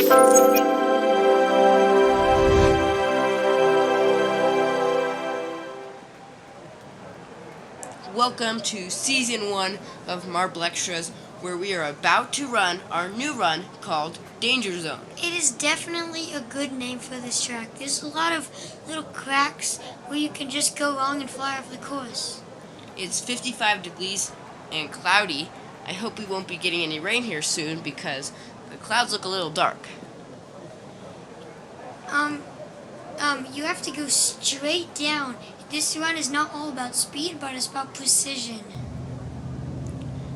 Welcome to Season 1 of Marblextras, where we are about to run our new run called Danger Zone. It is definitely a good name for this track. There's a lot of little cracks where you can just go wrong and fly off the course. It's 55 degrees and cloudy. I hope we won't be getting any rain here soon because the clouds look a little dark. You have to go straight down. This run is not all about speed, but it's about precision.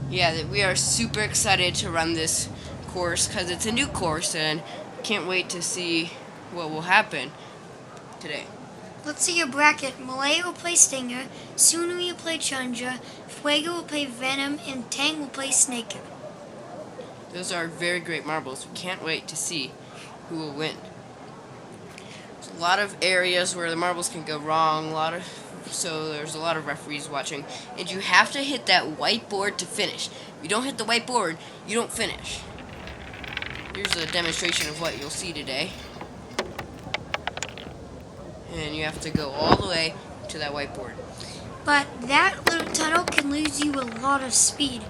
Yeah, we are super excited to run this course because it's a new course and can't wait to see what will happen today. Let's see your bracket. Malaya will play Stinger, Sunu will play Chandra, Fuego will play Venom, and Tang will play Snake. Those are very great marbles. We can't wait to see who will win. There's a lot of areas where the marbles can go wrong, so there's a lot of referees watching, and you have to hit that white board to finish. If you don't hit the white board, you don't finish. Here's a demonstration of what you'll see today. And you have to go all the way to that white board. But that little tunnel can lose you a lot of speed.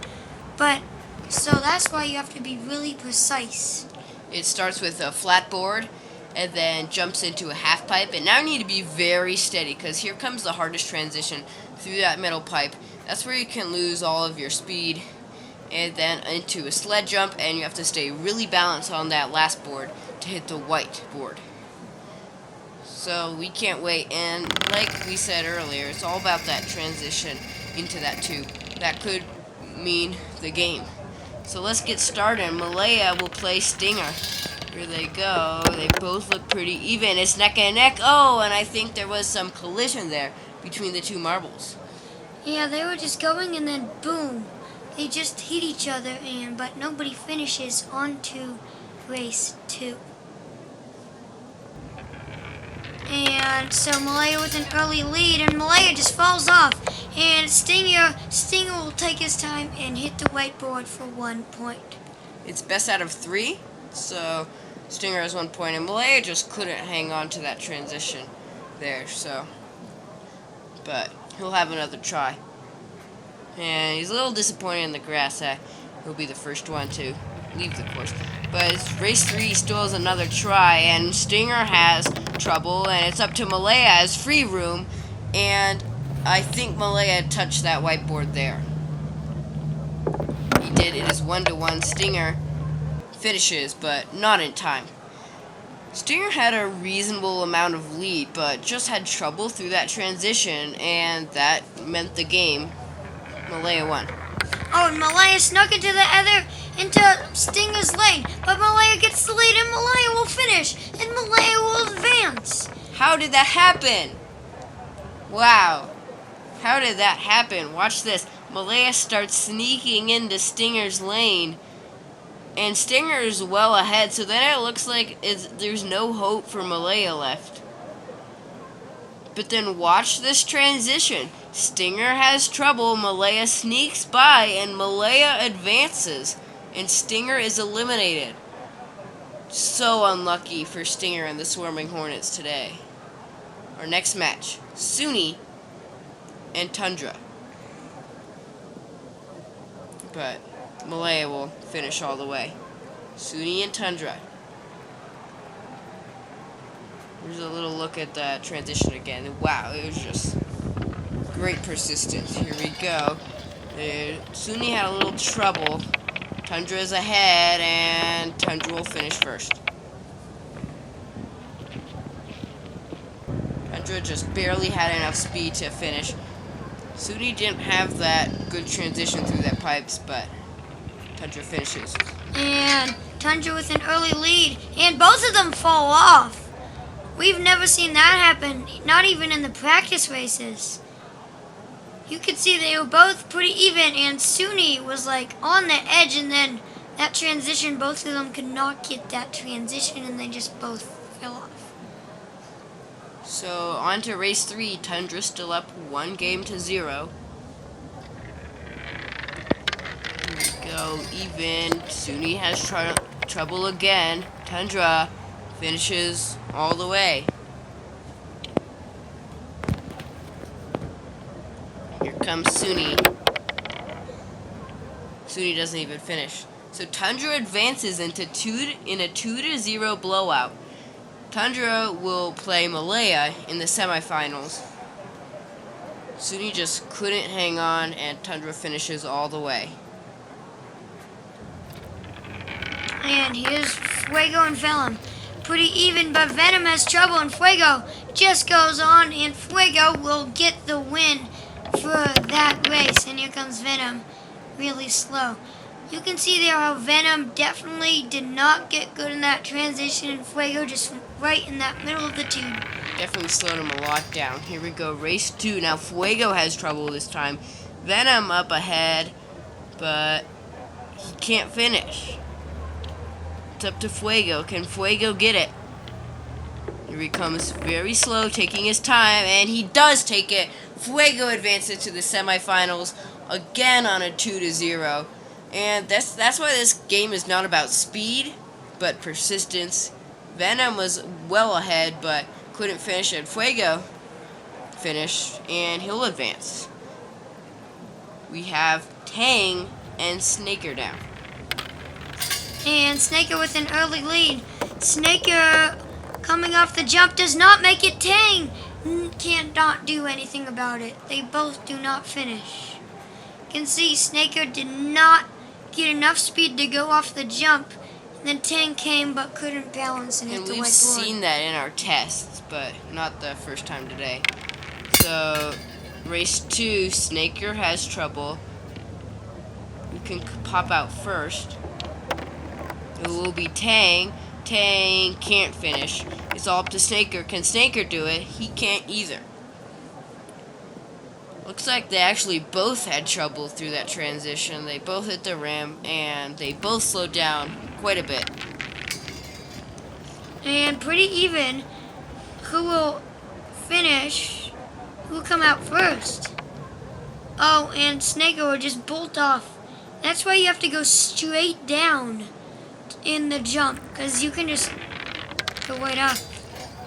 So that's why you have to be really precise. It starts with a flat board and then jumps into a half pipe, and now you need to be very steady because here comes the hardest transition through that middle pipe. That's where you can lose all of your speed, and then into a sled jump, and you have to stay really balanced on that last board to hit the white board. So we can't wait, and like we said earlier, it's all about that transition into that tube. That could mean the game. So let's get started. Malaya will play Stinger. Here they go. They both look pretty even. It's neck and neck. Oh, and I think there was some collision there between the two marbles. Yeah, they were just going and then boom. They just hit each other, but nobody finishes on to race 2. And so Malaya with an early lead, and Malaya just falls off. And Stinger will take his time and hit the whiteboard for 1 point. It's best out of 3, so Stinger has 1 point, and Malaya just couldn't hang on to that transition there, but he'll have another try. And he's a little disappointed in the grass. He'll be the first one to leave the course. But it's race 3, he still has another try, and Stinger has trouble, and it's up to Malaya as free room, and I think Malaya touched that whiteboard there. He did. It is 1-1. Stinger finishes, but not in time. Stinger had a reasonable amount of lead, but just had trouble through that transition, and that meant the game. Malaya won. Oh, and Malaya snuck into Stinger's lane, but Malaya gets the lead, and Malaya will finish, and Malaya will advance. How did that happen? Wow. How did that happen? Watch this. Malaya starts sneaking into Stinger's lane, and Stinger is well ahead, so then it looks like there's no hope for Malaya left. But then watch this transition. Stinger has trouble, Malaya sneaks by, and Malaya advances, and Stinger is eliminated. So unlucky for Stinger and the Swarming Hornets today. Our next match, Suni and Tundra. But Malaya will finish all the way. Suni and Tundra. Here's a little look at the transition again. Wow, it was just great persistence. Here we go. Suni had a little trouble. Tundra is ahead, and Tundra will finish first. Tundra just barely had enough speed to finish. Suni didn't have that good transition through that pipes, but Tundra finishes. And Tundra with an early lead, and both of them fall off. We've never seen that happen, not even in the practice races. You could see they were both pretty even, and Suni was like on the edge, and then that transition, both of them could not get that transition, and they just both fell off. So on to race 3. Tundra still up 1-0. Here we go, even. Suni has Trouble again. Tundra finishes all the way. Here comes Suni. Suni doesn't even finish. So Tundra advances into in a 2-0 blowout. Tundra will play Malaya in the semifinals. Suni just couldn't hang on, and Tundra finishes all the way. And here's Fuego and Venom. Pretty even, but Venom has trouble, and Fuego just goes on, and Fuego will get the win for that race. And here comes Venom, really slow. You can see there how Venom definitely did not get good in that transition, and Fuego just right in that middle of the tube. Definitely slowed him a lot down. Here we go, race 2. Now Fuego has trouble this time. Venom up ahead, but he can't finish. It's up to Fuego. Can Fuego get it? Here he comes, very slow, taking his time, and he does take it. Fuego advances to the semifinals again on a 2-0. And that's why this game is not about speed, but persistence. Venom was well ahead, but couldn't finish, and Fuego finished, and he'll advance. We have Tang and Snaker down. And Snaker with an early lead. Snaker coming off the jump does not make it. Tang can't not do anything about it. They both do not finish. You can see Snaker did not get enough speed to go off the jump. And then Tang came but couldn't balance and hit the white board. We've seen that in our tests, but not the first time today. So, race 2, Snaker has trouble. We can pop out first. It will be Tang. Tang can't finish. It's all up to Snaker. Can Snaker do it? He can't either. Looks like they actually both had trouble through that transition. They both hit the rim, and they both slowed down quite a bit. And pretty even. Who will finish? Who will come out first? Oh, and Snaker will just bolt off. That's why you have to go straight down in the jump, because you can just go right up.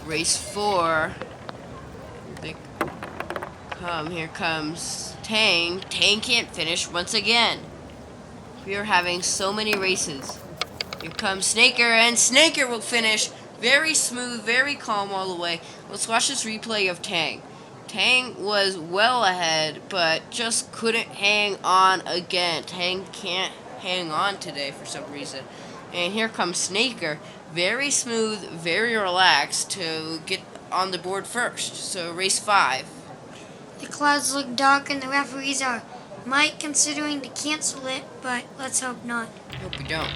Race 4. Here comes Tang. Tang can't finish once again. We are having so many races. Here comes Snaker, and Snaker will finish. Very smooth, very calm all the way. Let's watch this replay of Tang. Tang was well ahead, but just couldn't hang on again. Tang can't hang on today for some reason. And here comes Snaker. Very smooth, very relaxed to get on the board first. So race 5. The clouds look dark and the referees might considering to cancel it, but let's hope not. Hope we don't.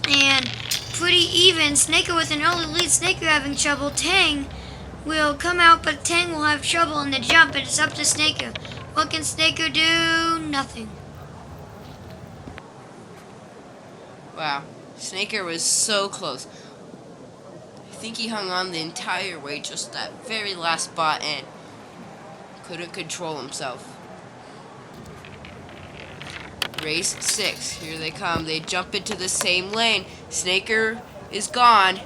And pretty even. Snaker with an early lead. Snaker having trouble. Tang will come out, but Tang will have trouble in the jump, and it's up to Snaker. What can Snaker do? Nothing. Wow. Snaker was so close. I think he hung on the entire way, just that very last spot, and couldn't control himself. Race 6. Here they come. They jump into the same lane. Snaker is gone. Here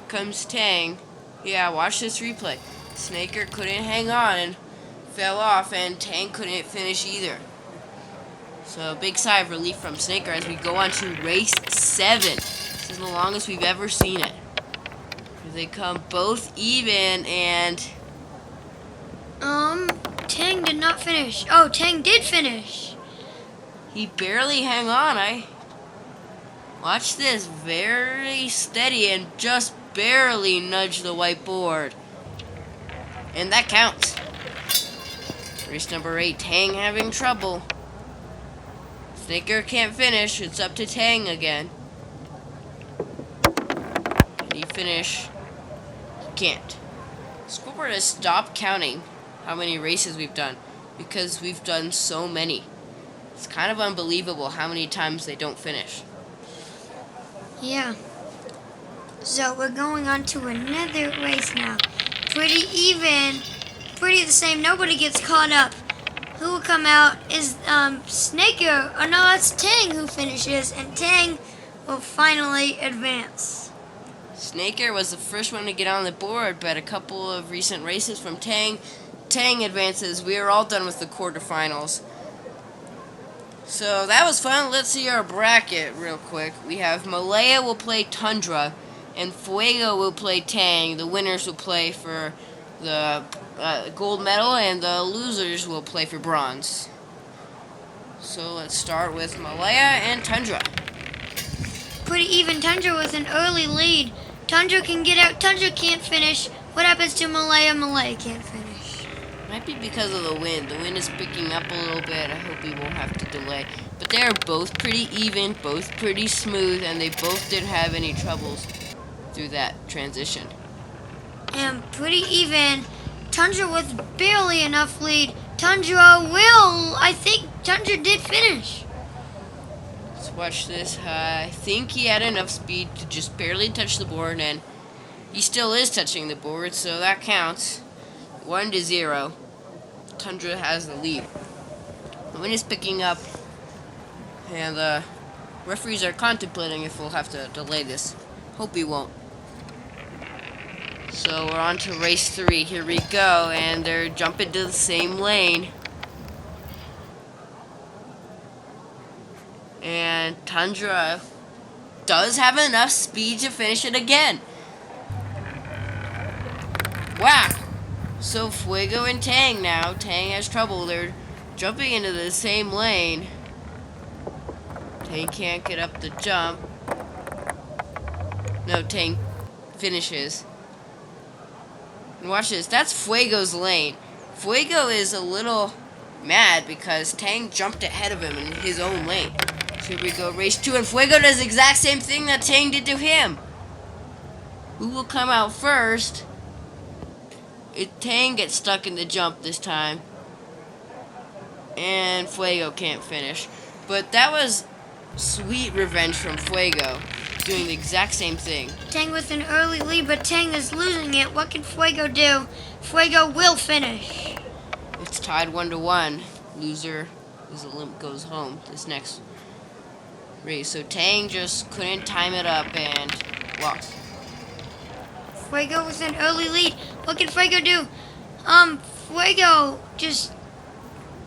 comes Tang. Yeah, watch this replay. Snaker couldn't hang on and fell off, and Tang couldn't finish either. So, big sigh of relief from Snaker as we go on to race 7. This is the longest we've ever seen it. Here they come, both even, and Tang did not finish. Oh, Tang did finish. he barely hang on. Watch this, very steady and just barely nudge the whiteboard. And that counts. Race number 8, Tang having trouble. Snaker can't finish. It's up to Tang again. Can he finish? He can't. Scoreboard has stopped counting how many races we've done because we've done so many. It's kind of unbelievable how many times they don't finish. Yeah. So we're going on to another race now. Pretty even. Pretty the same. Nobody gets caught up. Who will come out is Snaker. Oh no, that's Tang who finishes. And Tang will finally advance. Snaker was the first one to get on the board, but a couple of recent races from Tang advances. We are all done with the quarterfinals. So that was fun. Let's see our bracket real quick. We have Malaya will play Tundra, and Fuego will play Tang. The winners will play for the gold medal, and the losers will play for bronze. So let's start with Malaya and Tundra. Pretty even. Tundra with an early lead. Tundra can get out. Tundra can't finish. What happens to Malaya? Malaya can't finish. Might be because of the wind. The wind is picking up a little bit. I hope we won't have to delay. But they are both pretty even, both pretty smooth, and they both didn't have any troubles through that transition. And pretty even. Tundra with barely enough lead. Tundra will. I think Tundra did finish. Let's watch this. I think he had enough speed to just barely touch the board, and he still is touching the board, so that counts. 1-0. Tundra has the lead. The wind is picking up, and the referees are contemplating if we'll have to delay this. Hope we won't. So we're on to race 3. Here we go, and they're jumping to the same lane. And Tundra does have enough speed to finish it again. Whack! So Fuego and Tang now. Tang has trouble. They're jumping into the same lane. Tang can't get up the jump. No, Tang finishes. And watch this. That's Fuego's lane. Fuego is a little mad because Tang jumped ahead of him in his own lane. So here we go, race 2, and Fuego does the exact same thing that Tang did to him. Who will come out first? Tang gets stuck in the jump this time. And Fuego can't finish. But that was sweet revenge from Fuego, doing the exact same thing. Tang with an early lead, but Tang is losing it. What can Fuego do? Fuego will finish. It's tied 1-1. Loser goes home this next race. So Tang just couldn't time it up and lost. Fuego with an early lead. What can Fuego do? Fuego just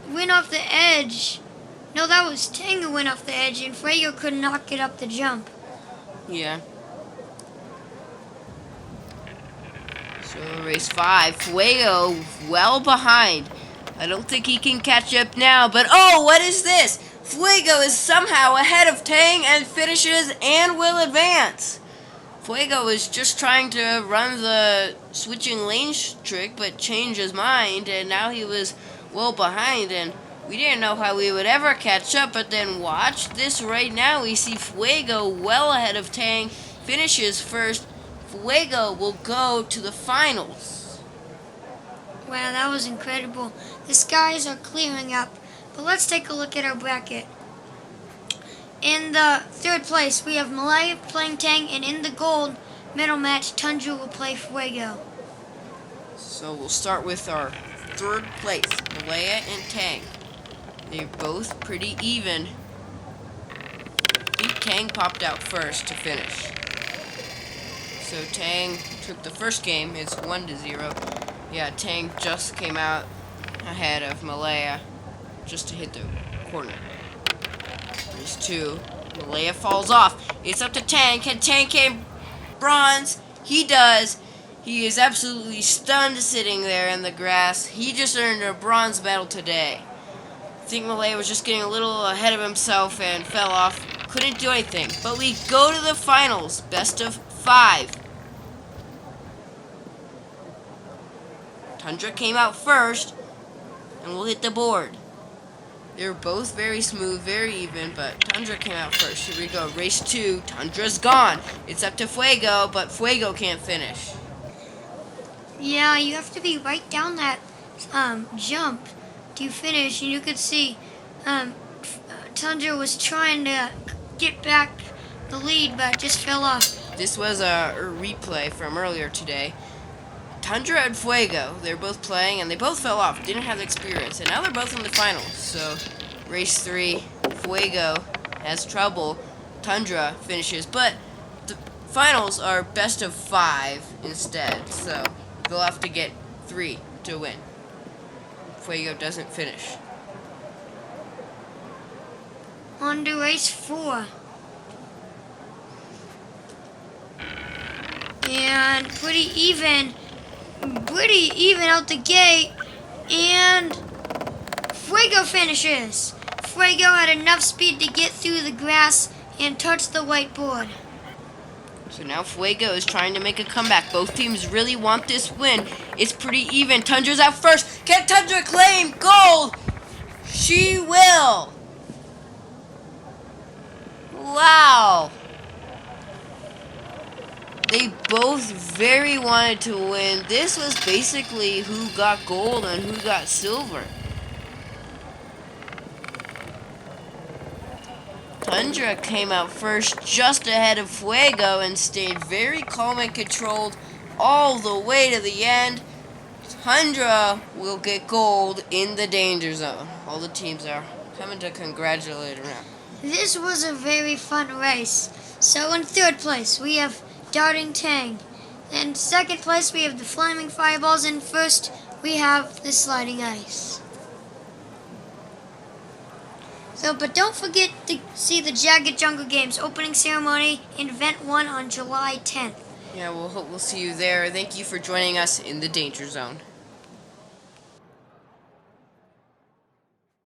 went off the edge. No, that was Tang who went off the edge, and Fuego could not get up the jump. Yeah. So race 5, Fuego well behind. I don't think he can catch up now, but oh, what is this? Fuego is somehow ahead of Tang and finishes and will advance. Fuego was just trying to run the switching lanes trick, but changed his mind, and now he was well behind, and we didn't know how we would ever catch up, but then watch this right now. We see Fuego well ahead of Tang, finishes first. Fuego will go to the finals. Wow, that was incredible. The skies are clearing up, but let's take a look at our bracket. In the 3rd place, we have Malaya playing Tang, and in the gold medal match, Tundra will play Fuego. So we'll start with our 3rd place, Malaya and Tang. They're both pretty even. I think Tang popped out first to finish. So Tang took the first game. It's 1-0. Yeah, Tang just came out ahead of Malaya just to hit the corner. There's 2. Malaya falls off. It's up to Tang. Can Tang get bronze? He does. He is absolutely stunned sitting there in the grass. He just earned a bronze medal today. I think Malaya was just getting a little ahead of himself and fell off. Couldn't do anything. But we go to the finals. Best of 5. Tundra came out first and will hit the board. They were both very smooth, very even, but Tundra came out first. Here we go. Race 2. Tundra's gone. It's up to Fuego, but Fuego can't finish. Yeah, you have to be right down that jump to finish. And you could see Tundra was trying to get back the lead, but just fell off. This was a replay from earlier today. Tundra and Fuego, they're both playing, and they both fell off, didn't have the experience, and now they're both in the finals. So, race 3, Fuego has trouble. Tundra finishes, but the finals are best of 5 instead, so they'll have to get 3 to win. Fuego doesn't finish. On to race 4. And pretty even out the gate. And Fuego finishes. Fuego had enough speed to get through the grass and touch the whiteboard. So now Fuego is trying to make a comeback. Both teams really want this win. It's pretty even. Tundra's out first. Can Tundra claim gold? She will. Wow. They both very wanted to win. This was basically who got gold and who got silver. Tundra came out first just ahead of Fuego and stayed very calm and controlled all the way to the end. Tundra will get gold in the danger zone. All the teams are coming to congratulate her now. This was a very fun race. So in third place we have Darting Tang. In second place we have the Flaming Fireballs, and first we have the Sliding Ice. So, but don't forget to see the Jagged Jungle Games opening ceremony in Event 1 on July 10th. Yeah, we'll see you there. Thank you for joining us in the Danger Zone.